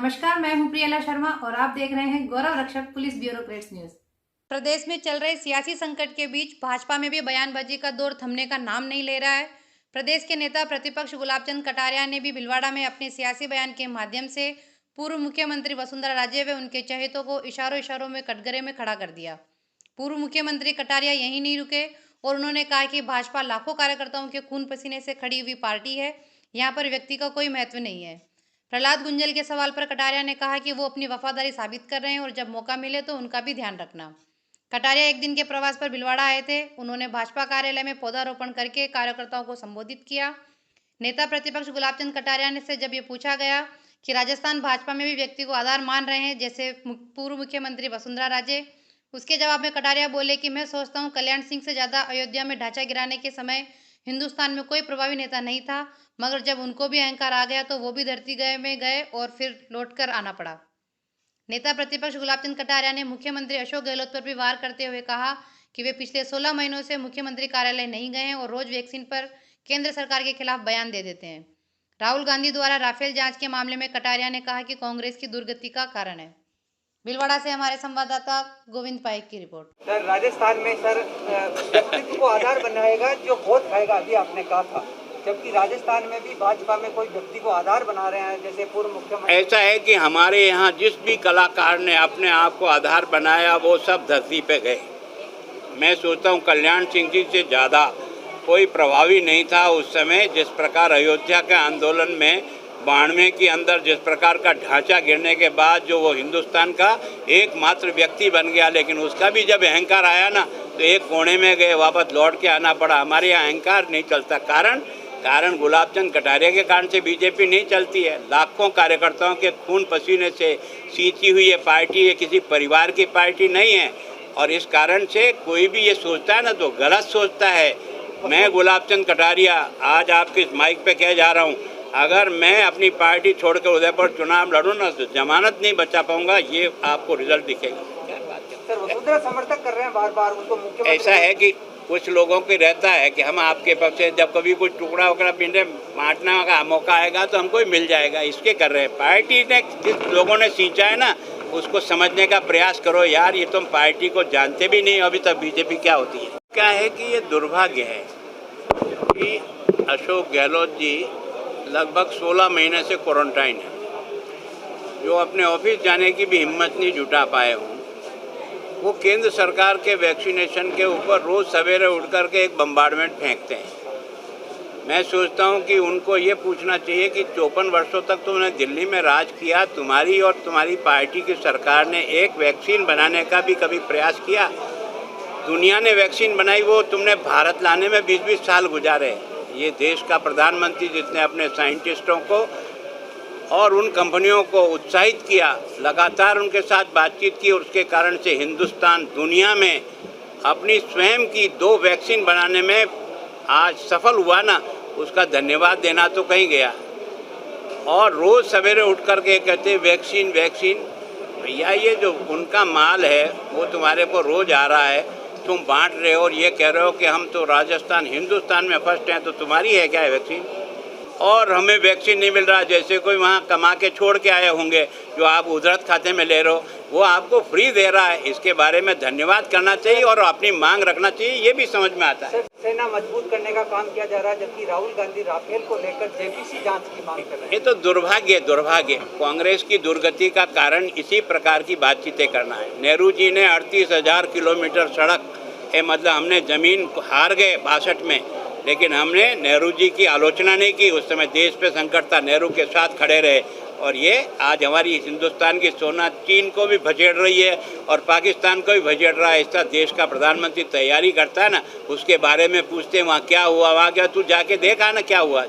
नमस्कार, मैं हूं प्रियला शर्मा और आप देख रहे हैं गौरव रक्षक पुलिस ब्यूरोक्रेट्स न्यूज। प्रदेश में चल रहे सियासी संकट के बीच भाजपा में भी बयानबाजी का दौर थमने का नाम नहीं ले रहा है। प्रदेश के नेता प्रतिपक्ष गुलाबचंद कटारिया ने भी भीलवाड़ा में अपने सियासी बयान के माध्यम से पूर्व मुख्यमंत्री वसुंधरा राजे व उनके चहेतों को इशारों इशारों में कटघरे में खड़ा कर दिया। पूर्व मुख्यमंत्री कटारिया यहीं नहीं रुके और उन्होंने कहा कि भाजपा लाखों कार्यकर्ताओं के खून पसीने से खड़ी हुई पार्टी है, यहाँ पर व्यक्ति का कोई महत्व नहीं है। प्रहलाद गुंजल के सवाल पर कटारिया ने कहा कि वो अपनी वफादारी साबित कर रहे हैं और जब मौका मिले तो उनका भी ध्यान रखना। कटारिया एक दिन के प्रवास पर भीलवाड़ा आए थे। उन्होंने भाजपा कार्यालय में पौधारोपण करके कार्यकर्ताओं को संबोधित किया। नेता प्रतिपक्ष गुलाबचंद कटारिया ने से जब ये पूछा गया कि राजस्थान भाजपा में भी व्यक्ति को आधार मान रहे हैं जैसे पूर्व मुख्यमंत्री वसुंधरा राजे, उसके जवाब में कटारिया बोले कि मैं सोचता हूँ कल्याण सिंह से ज़्यादा अयोध्या में ढांचा गिराने के समय हिंदुस्तान में कोई प्रभावी नेता नहीं था, मगर जब उनको भी अहंकार आ गया तो वो भी धरती में गए और फिर लौटकर आना पड़ा। नेता प्रतिपक्ष गुलाबचंद कटारिया ने मुख्यमंत्री अशोक गहलोत पर भी वार करते हुए कहा कि वे पिछले 16 महीनों से मुख्यमंत्री कार्यालय नहीं गए हैं और रोज वैक्सीन पर केंद्र सरकार के खिलाफ बयान दे देते हैं। राहुल गांधी द्वारा राफेल जांच के मामले में कटारिया ने कहा कि कांग्रेस की दुर्गति का कारण है। भीलवाड़ा से हमारे संवाददाता गोविंद पाइक की रिपोर्ट। सर, राजस्थान में सर व्यक्तित्व को आधार बनाएगा जो वोट खाएगा, अभी आपने कहा था, जबकि राजस्थान में भी भाजपा में कोई व्यक्ति को आधार बना रहे हैं जैसे पूर्व मुख्यमंत्री। ऐसा है कि हमारे यहाँ जिस भी कलाकार ने अपने आप को आधार बनाया वो सब धरती पे गए। मैं सोचता हूँ कल्याण सिंह जी से ज़्यादा कोई प्रभावी नहीं था उस समय। जिस प्रकार अयोध्या के आंदोलन में 92 के अंदर जिस प्रकार का ढांचा गिरने के बाद जो वो हिंदुस्तान का एकमात्र व्यक्ति बन गया, लेकिन उसका भी जब अहंकार आया ना तो एक कोने में गए, वापस लौट के आना पड़ा। हमारे यहाँ अहंकार नहीं चलता। कारण गुलाबचंद कटारिया के कारण से बीजेपी नहीं चलती है। लाखों कार्यकर्ताओं के खून पसीने से सींची हुई ये पार्टी है, किसी परिवार की पार्टी नहीं है। और इस कारण से कोई भी ये सोचता है ना तो गलत सोचता है। मैं गुलाबचंद कटारिया आज आपके माइक पे कह जा रहा हूँ, अगर मैं अपनी पार्टी छोड़कर उदयपुर चुनाव लड़ूँ ना तो जमानत नहीं बचा पाऊंगा। ये आपको रिजल्ट दिखेगा। सर, वसुंधरा समर्थक कर रहे हैं बार बार उनको मुख्यमंत्री। ऐसा है कि कुछ लोगों की रहता है कि हम आपके पक्ष से, जब कभी कुछ टुकड़ा वकड़ा पिंडे बांटने का मौका आएगा तो हमको ही मिल जाएगा, इसके कर रहे हैं। पार्टी ने जिस लोगों ने सींचा है ना उसको समझने का प्रयास करो यार। ये तुम पार्टी को जानते भी नहीं अभी तक बीजेपी क्या होती है। क्या है कि ये दुर्भाग्य है कि अशोक गहलोत जी लगभग 16 महीने से क्वारंटाइन है, जो अपने ऑफिस जाने की भी हिम्मत नहीं जुटा पाए हों। वो केंद्र सरकार के वैक्सीनेशन के ऊपर रोज़ सवेरे उठ कर के एक बम्बार्डमेंट फेंकते हैं। मैं सोचता हूँ कि उनको ये पूछना चाहिए कि 54 वर्षों तक तुमने दिल्ली में राज किया, तुम्हारी और तुम्हारी पार्टी की सरकार ने एक वैक्सीन बनाने का भी कभी प्रयास किया? दुनिया ने वैक्सीन बनाई, वो तुमने भारत लाने में 20-20 साल गुजारे। ये देश का प्रधानमंत्री जिसने अपने साइंटिस्टों को और उन कंपनियों को उत्साहित किया, लगातार उनके साथ बातचीत की और उसके कारण से हिंदुस्तान दुनिया में अपनी स्वयं की 2 वैक्सीन बनाने में आज सफल हुआ ना, उसका धन्यवाद देना तो कहीं गया। और रोज़ सवेरे उठ कर के कहते वैक्सीन वैक्सीन। भैया ये जो उनका माल है वो तुम्हारे को रोज़ आ रहा है, तुम बांट रहे हो और ये कह रहे हो कि हम तो राजस्थान हिंदुस्तान में फर्स्ट हैं, तो तुम्हारी है क्या है वैक्सीन? और हमें वैक्सीन नहीं मिल रहा, जैसे कोई वहाँ कमा के छोड़ के आए होंगे जो आप उधरत खाते में ले रहे हो, वो आपको फ्री दे रहा है। इसके बारे में धन्यवाद करना चाहिए और अपनी मांग रखना चाहिए, ये भी समझ में आता है। सेना मजबूत करने का काम किया जा रहा है, जबकि राहुल गांधी राफेल को लेकर जेपीसी जांच की मांग कर रहे हैं। ये तो दुर्भाग्य कांग्रेस की दुर्गति का कारण इसी प्रकार की बातचीतें करना है। नेहरू जी ने 38,000 किलोमीटर सड़क मतलब हमने ज़मीन हार गए 62 में, लेकिन हमने नेहरू जी की आलोचना नहीं की। उस समय देश पे संकट था, नेहरू के साथ खड़े रहे। और ये आज हमारी हिंदुस्तान की सोना चीन को भी भजेड़ रही है और पाकिस्तान को भी भजेड़ रहा है। इसका देश का प्रधानमंत्री तैयारी करता है ना, उसके बारे में पूछते हैं वहाँ क्या हुआ, वहाँ क्या, तू जाके देखा ना क्या हुआ।